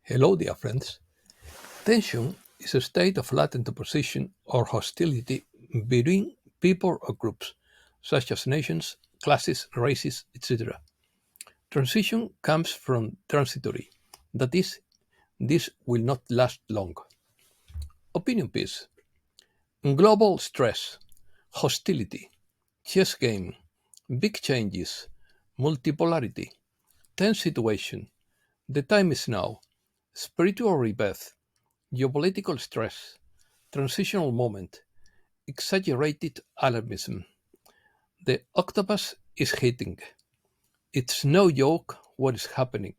Hello, dear friends. Tension is a state of latent opposition or hostility between people or groups, such as nations, classes, races, etc. Transition comes from transitory, that is, this will not last long. Opinion piece. Global stress, hostility, chess game, big changes, multipolarity, tense situation, the time is now, spiritual rebirth, geopolitical stress, transitional moment, exaggerated alarmism. The octopus is hitting. It's no joke what is happening.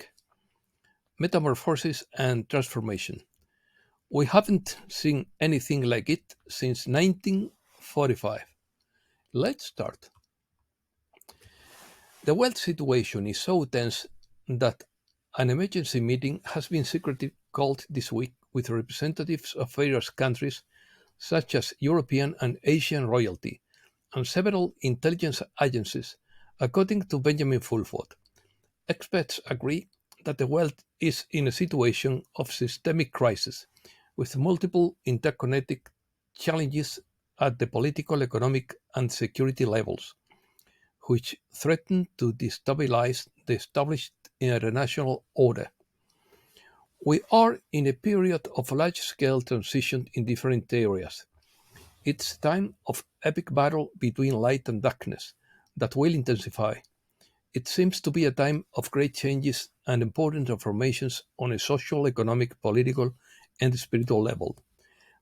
Metamorphosis and transformation. We haven't seen anything like it since 1945. Let's start. The world situation is so tense that an emergency meeting has been secretly called this week with representatives of various countries such as European and Asian royalty, and several intelligence agencies, according to Benjamin Fulford. Experts agree that the world is in a situation of systemic crisis, with multiple interconnected challenges at the political, economic, and security levels, which threaten to destabilize the established international order. We are in a period of large scale transition in different areas. It's a time of epic battle between light and darkness that will intensify. It seems to be a time of great changes and important transformations on a social, economic, political, and spiritual level.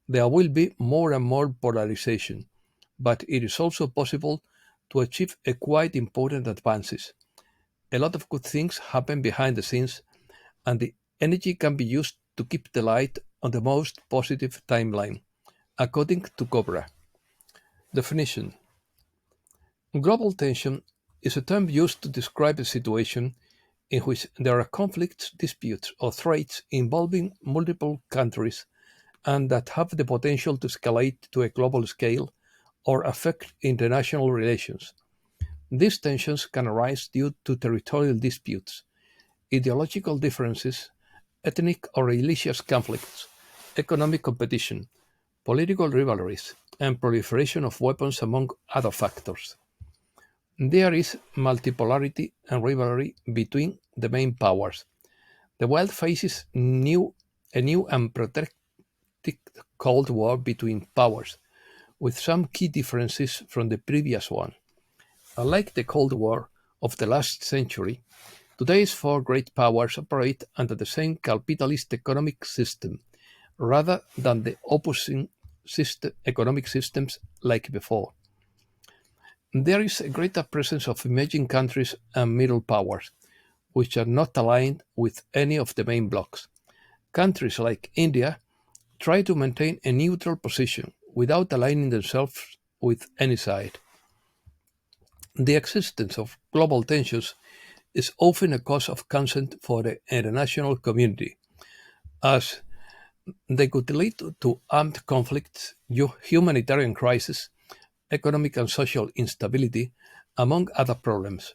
There will be more and more polarization, but it is also possible to achieve a quite important advances. A lot of good things happen behind the scenes, and the energy can be used to keep the light on the most positive timeline, according to Cobra. Definition. Global tension is a term used to describe a situation in which there are conflicts, disputes, or threats involving multiple countries and that have the potential to escalate to a global scale or affect international relations. These tensions can arise due to territorial disputes, ideological differences, ethnic or religious conflicts, economic competition, political rivalries, and proliferation of weapons, among other factors. There is multipolarity and rivalry between the main powers. The world faces a new and protracted Cold War between powers, with some key differences from the previous one. Unlike the Cold War of the last century, today's four great powers operate under the same capitalist economic system, rather than the opposing economic systems like before. There is a greater presence of emerging countries and middle powers, which are not aligned with any of the main blocs. Countries like India try to maintain a neutral position without aligning themselves with any side. The existence of global tensions is often a cause of concern for the international community, as they could lead to armed conflicts, humanitarian crises, economic and social instability, among other problems.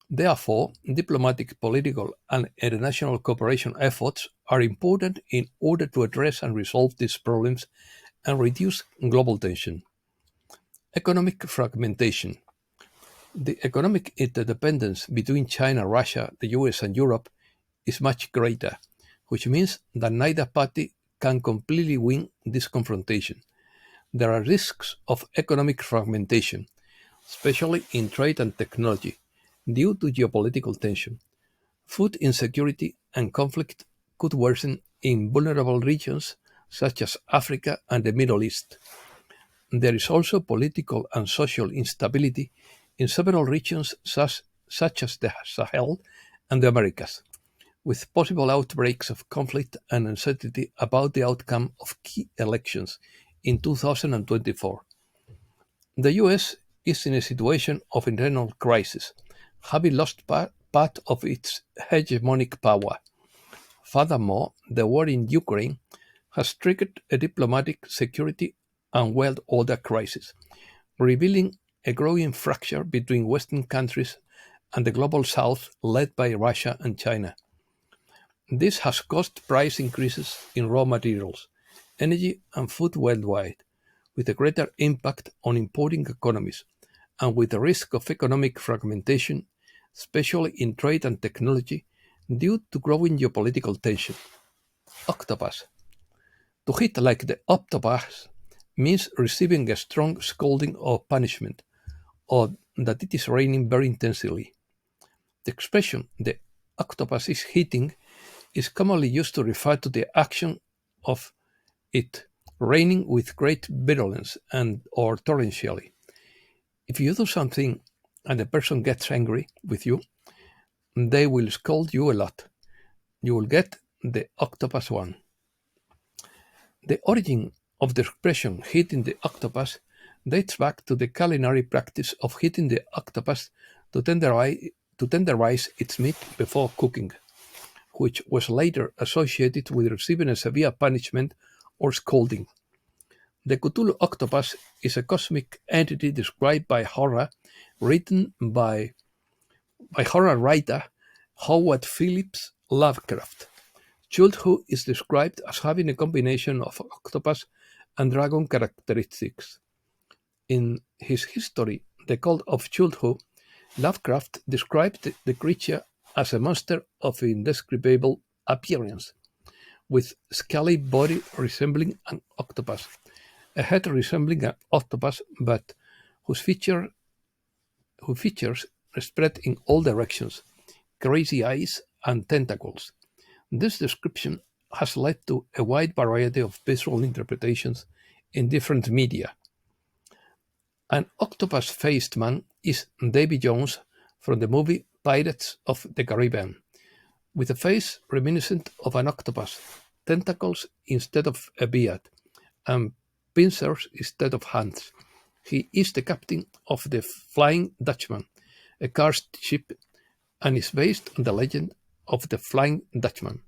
Therefore, diplomatic, political, and international cooperation efforts are important in order to address and resolve these problems and reduce global tension. Economic fragmentation. The economic interdependence between China, Russia, the US, and Europe is much greater, which means that neither party can completely win this confrontation. There are risks of economic fragmentation, especially in trade and technology, due to geopolitical tension. Food insecurity and conflict could worsen in vulnerable regions such as Africa and the Middle East. There is also political and social instability in several regions such as the Sahel and the Americas, with possible outbreaks of conflict and uncertainty about the outcome of key elections in 2024. The US is in a situation of internal crisis, having lost part of its hegemonic power. Furthermore, the war in Ukraine has triggered a diplomatic, security, and world order crisis, revealing a growing fracture between Western countries and the global South led by Russia and China. This has caused price increases in raw materials, energy, and food worldwide, with a greater impact on importing economies, and with the risk of economic fragmentation, especially in trade and technology, due to growing geopolitical tension. Octopus. To hit like the octopus means receiving a strong scolding or punishment, or that it is raining very intensely. The expression "the octopus is hitting" is commonly used to refer to the action of it raining with great virulence and or torrentially. If you do something and the person gets angry with you, they will scold you a lot. You will get the octopus one. The origin of the expression hitting the octopus dates back to the culinary practice of hitting the octopus to tenderize its meat before cooking, which was later associated with receiving a severe punishment or scolding. The Cthulhu octopus is a cosmic entity described by horror, written by horror writer Howard Phillips Lovecraft. Cthulhu is described as having a combination of octopus and dragon characteristics. In his history, The Cult of Cthulhu, Lovecraft described the creature as a monster of indescribable appearance, with scaly body resembling an octopus, a head resembling an octopus, but whose features spread in all directions, crazy eyes, and tentacles. This description has led to a wide variety of visual interpretations in different media. An octopus-faced man is Davy Jones from the movie Pirates of the Caribbean, with a face reminiscent of an octopus, tentacles instead of a beard, and pincers instead of hands. He is the captain of the Flying Dutchman, a cursed ship, and is based on the legend of the Flying Dutchman.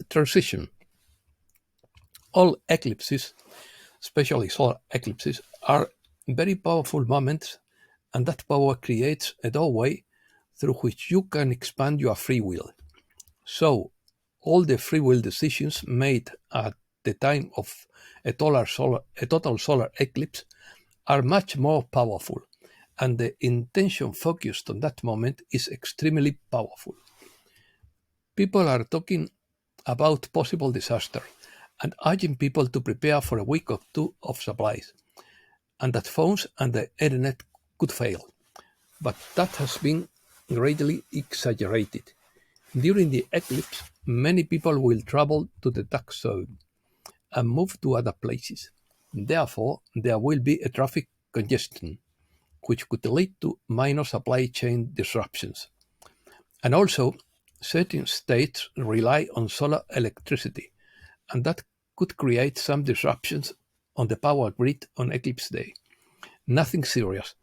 Transition. All eclipses, especially solar eclipses, are very powerful moments, and that power creates a doorway through which you can expand your free will. So, all the free will decisions made at the time of a total solar eclipse are much more powerful, and the intention focused on that moment is extremely powerful. People are talking about possible disaster and urging people to prepare for a week or two of supplies, and that phones and the internet could fail. But that has been greatly exaggerated. During the eclipse, many people will travel to the dark zone and move to other places. Therefore, there will be a traffic congestion, which could lead to minor supply chain disruptions. And also, certain states rely on solar electricity, and that could create some disruptions on the power grid on eclipse day. Nothing serious,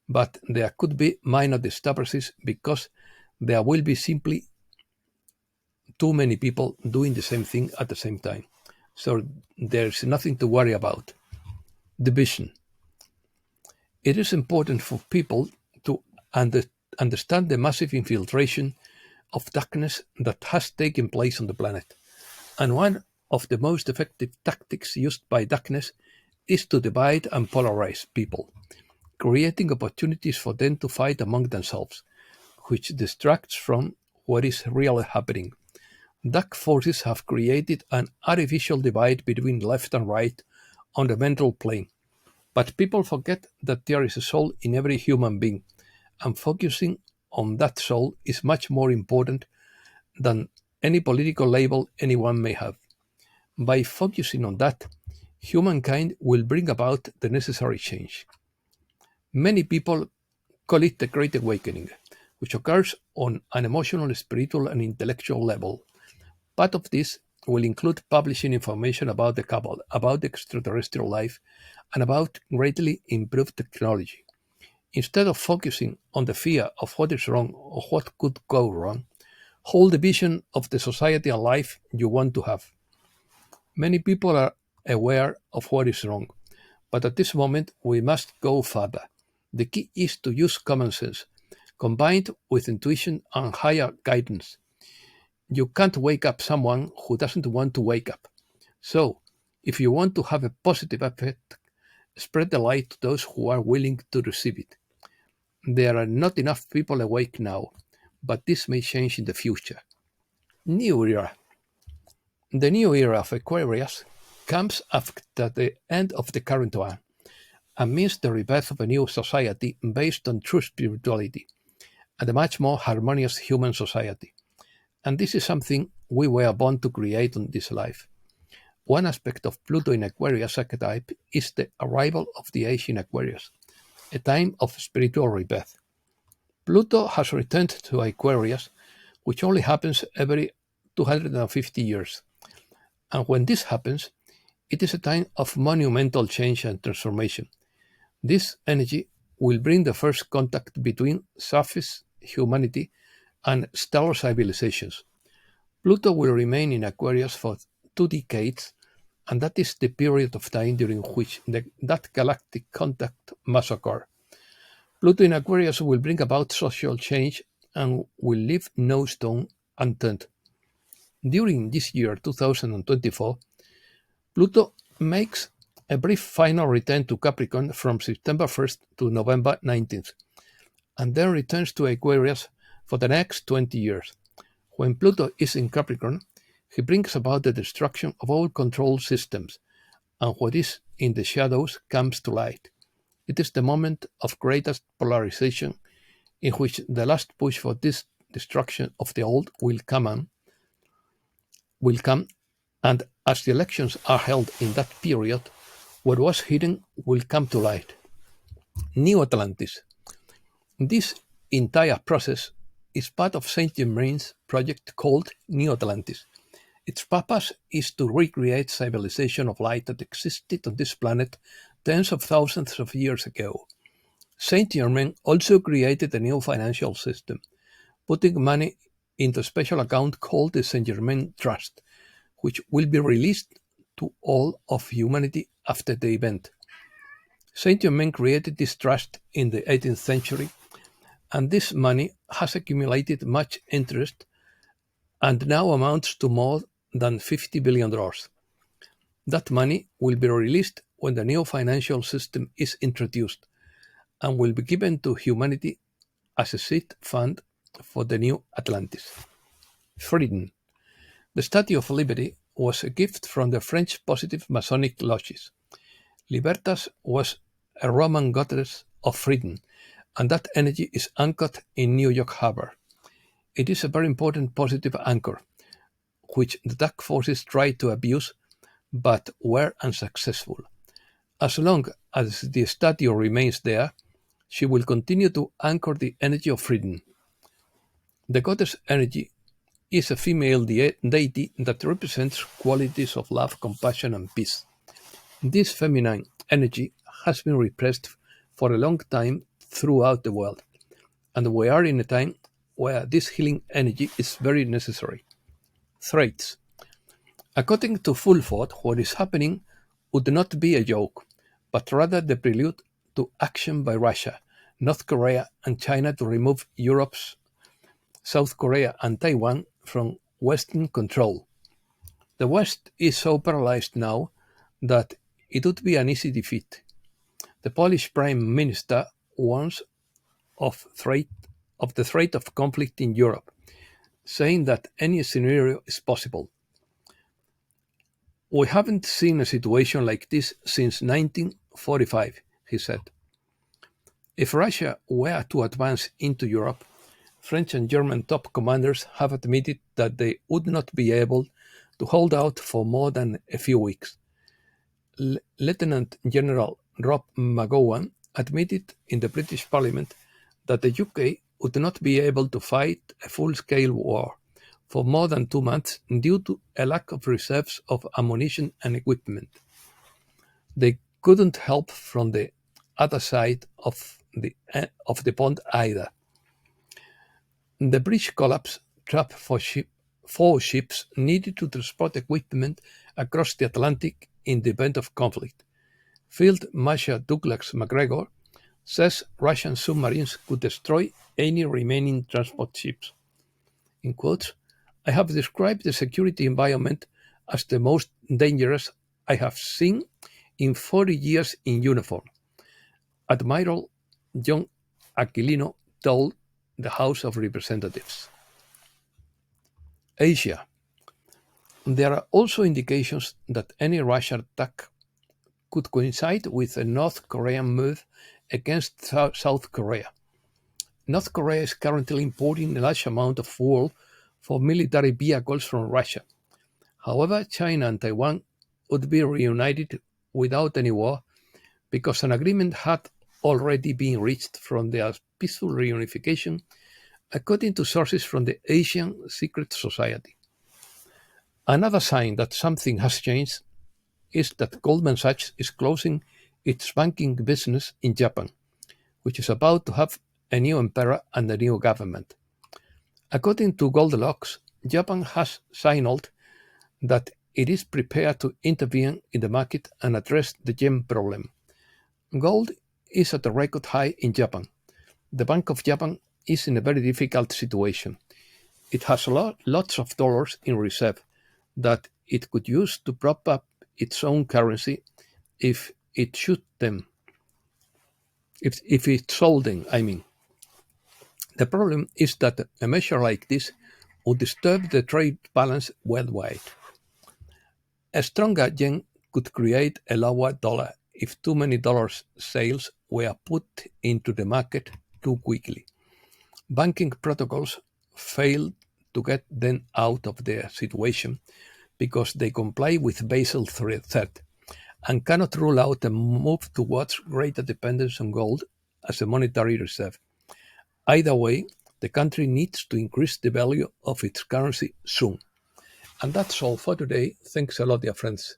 but there could be minor disturbances because there will be simply too many people doing the same thing at the same time. So there's nothing to worry about. Division. It is important for people to under, understand the massive infiltration of darkness that has taken place on the planet. And one of the most effective tactics used by darkness is to divide and polarize people, creating opportunities for them to fight among themselves, which distracts from what is really happening. Dark forces have created an artificial divide between left and right on the mental plane, but people forget that there is a soul in every human being, and focusing on that soul is much more important than any political label anyone may have. By focusing on that, humankind will bring about the necessary change. Many people call it the Great Awakening, which occurs on an emotional, spiritual, and intellectual level. Part of this will include publishing information about the Cabal, about extraterrestrial life, and about greatly improved technology. Instead of focusing on the fear of what is wrong or what could go wrong, hold the vision of the society and life you want to have. Many people are aware of what is wrong, but at this moment we must go further. The key is to use common sense, combined with intuition and higher guidance. You can't wake up someone who doesn't want to wake up. So, if you want to have a positive effect, spread the light to those who are willing to receive it. There are not enough people awake now, but this may change in the future. New era. The new era of Aquarius comes after the end of the current one and means the rebirth of a new society based on true spirituality and a much more harmonious human society. And this is something we were born to create on this life. One aspect of Pluto in Aquarius archetype is the arrival of the age in Aquarius, a time of spiritual rebirth. Pluto has returned to Aquarius, which only happens every 250 years. And when this happens, it is a time of monumental change and transformation. This energy will bring the first contact between surface humanity and stellar civilizations. Pluto will remain in Aquarius for 2 decades, and that is the period of time during which that galactic contact must occur. Pluto in Aquarius will bring about social change and will leave no stone unturned. During this year 2024, Pluto makes a brief final return to Capricorn from September 1st to November 19th, and then returns to Aquarius for the next 20 years. When Pluto is in Capricorn, he brings about the destruction of all control systems, and what is in the shadows comes to light. It is the moment of greatest polarization in which the last push for this destruction of the old will come, and as the elections are held in that period, what was hidden will come to light. New Atlantis. This entire process is part of Saint Germain's project called New Atlantis. Its purpose is to recreate civilization of light that existed on this planet tens of thousands of years ago. Saint Germain also created a new financial system, putting money into a special account called the Saint Germain Trust, which will be released to all of humanity after the event. Saint Germain created this trust in the 18th century, and this money has accumulated much interest and now amounts to more than $50 billion. That money will be released when the new financial system is introduced and will be given to humanity as a seed fund for the new Atlantis. Freedom. The Statue of Liberty was a gift from the French positive Masonic lodges. Libertas was a Roman goddess of freedom, and that energy is anchored in New York Harbor. It is a very important positive anchor, which the dark forces tried to abuse, but were unsuccessful. As long as the statue remains there, she will continue to anchor the energy of freedom. The goddess energy is a female deity that represents qualities of love, compassion, and peace. This feminine energy has been repressed for a long time throughout the world, and we are in a time where this healing energy is very necessary. Threats. According to Fulford, what is happening would not be a joke, but rather the prelude to action by Russia, North Korea, and China to remove Europe's South Korea and Taiwan from Western control. The West is so paralyzed now that it would be an easy defeat. The Polish Prime Minister warns of the threat of conflict in Europe, saying that any scenario is possible. We haven't seen a situation like this since 1945, he said. If Russia were to advance into Europe, French and German top commanders have admitted that they would not be able to hold out for more than a few weeks. Lieutenant General Rob McGowan admitted in the British Parliament that the UK would not be able to fight a full-scale war for more than 2 months due to a lack of reserves of ammunition and equipment. They couldn't help from the other side of the pond either. The bridge collapse trapped 4 ships needed to transport equipment across the Atlantic in the event of conflict. Field Marshal Douglas MacGregor says Russian submarines could destroy any remaining transport ships. In quotes, I have described the security environment as the most dangerous I have seen in 40 years in uniform, Admiral John Aquilino told the House of Representatives. Asia. There are also indications that any Russian attack could coincide with a North Korean move against South Korea. North Korea is currently importing a large amount of fuel for military vehicles from Russia. However, China and Taiwan would be reunited without any war because an agreement had already been reached from their peaceful reunification, according to sources from the Asian Secret Society. Another sign that something has changed is that Goldman Sachs is closing its banking business in Japan, which is about to have a new emperor and a new government. According to Goldilocks, Japan has signaled that it is prepared to intervene in the market and address the yen problem. Gold is at a record high in Japan. The Bank of Japan is in a very difficult situation. It has lots of dollars in reserve that it could use to prop up its own currency if it should them. If it sold them, I mean. The problem is that a measure like this would disturb the trade balance worldwide. A stronger yen could create a lower dollar if too many dollars sales were put into the market too quickly. Banking protocols failed to get them out of their situation because they comply with Basel III and cannot rule out a move towards greater dependence on gold as a monetary reserve. Either way, the country needs to increase the value of its currency soon. And that's all for today. Thanks a lot, dear friends.